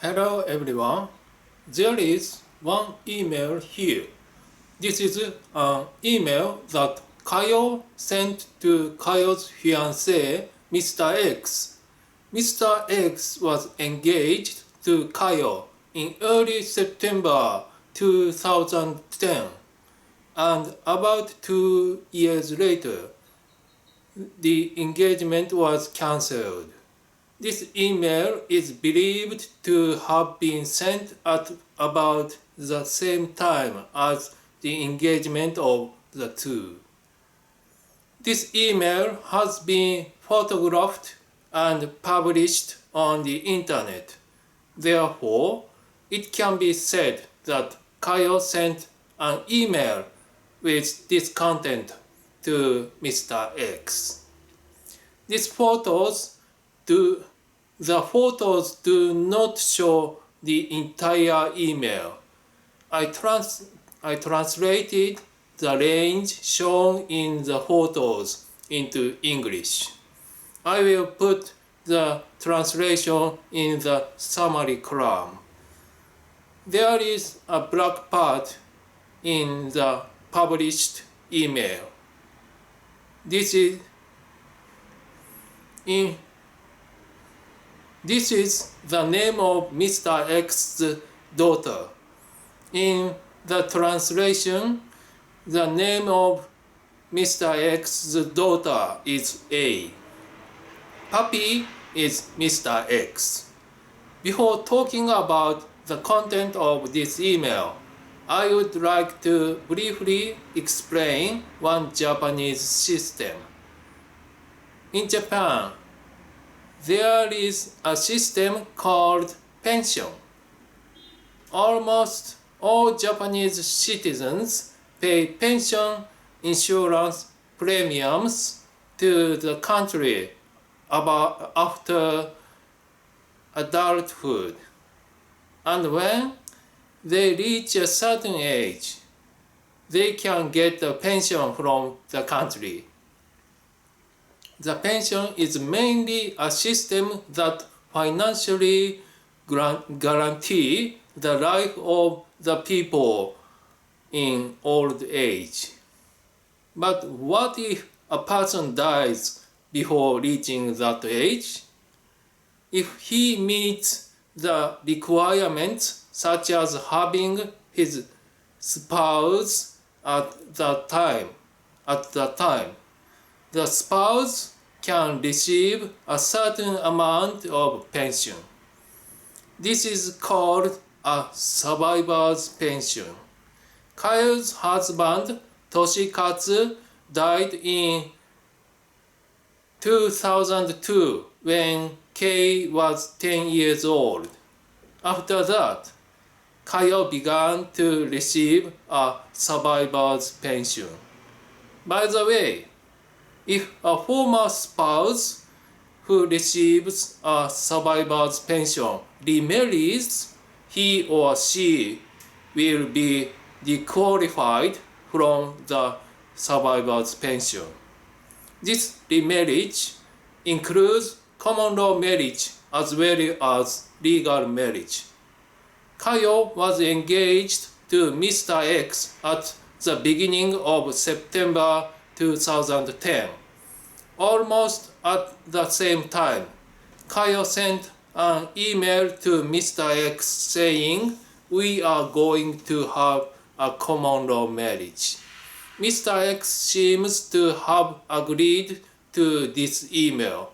Hello everyone. There is one email here. This is an email that Kayo sent to Kayo's fiancé, Mr. X. Mr. X was engaged to Kayo in early September 2010, and about 2 years later, the engagement was cancelled. This email is believed to have been sent at about the same time as the engagement of the two. This email has been photographed and published on the internet. Therefore, it can be said that Kayo sent an email with this content to Mr. X. The photos do not show the entire email. I translated the range shown in the photos into English. I will put the translation in the summary column. There is a black part in the published email. This is the name of Mr. X's daughter. In the translation, the name of Mr. X's daughter is A. Puppy is Mr. X. Before talking about the content of this email, I would like to briefly explain one Japanese system. In Japan, there is a system called pension. Almost all Japanese citizens pay pension insurance premiums to the country after adulthood. And when they reach a certain age, they can get a pension from the country. The pension is mainly a system that financially guarantees the life of the people in old age. But what if a person dies before reaching that age? If he meets the requirements such as having his spouse at the time, the spouse can receive a certain amount of pension. This is called a survivor's pension. Kayo's husband, Toshikatsu, died in 2002 when Kei was 10 years old. After that, Kayo began to receive a survivor's pension. By the way, if a former spouse who receives a survivor's pension remarries, he or she will be disqualified from the survivor's pension. This remarriage includes common law marriage as well as legal marriage. Kayo was engaged to Mr. X at the beginning of September 2010. Almost at the same time, Kayo sent an email to Mr. X saying, "We are going to have a common law marriage." Mr. X seems to have agreed to this email.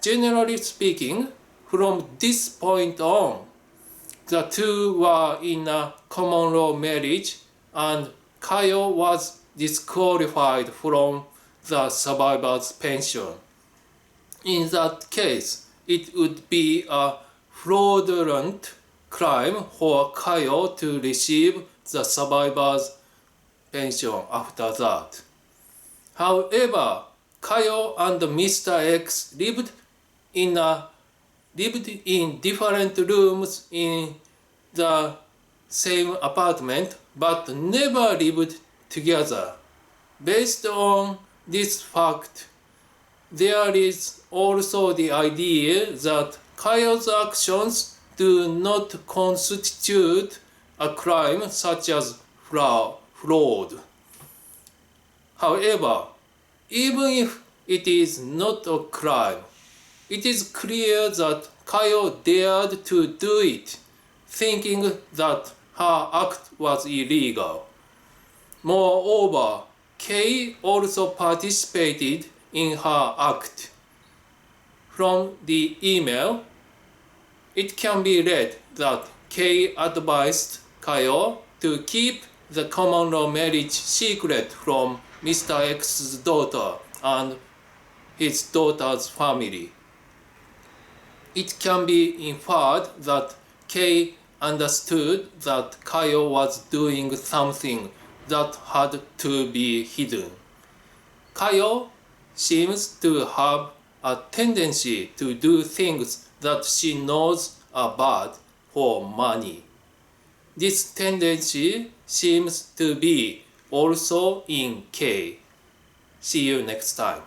Generally speaking, from this point on, the two were in a common law marriage and Kayo was disqualified from the survivor's pension. In that case, it would be a fraudulent crime for Kayo to receive the survivor's pension after that. However, Kayo and Mr. X lived in different rooms in the same apartment but never lived together. Based on this fact, there is also the idea that Kayo's actions do not constitute a crime such as fraud. However, even if it is not a crime, it is clear that Kayo dared to do it, thinking that her act was illegal. Moreover, Kei also participated in her act. From the email, it can be read that Kei advised Kayo to keep the common law marriage secret from Mr. X's daughter and his daughter's family. It can be inferred that Kei understood that Kayo was doing something that had to be hidden. Kayo seems to have a tendency to do things that she knows are bad for money. This tendency seems to be also in Kei. See you next time.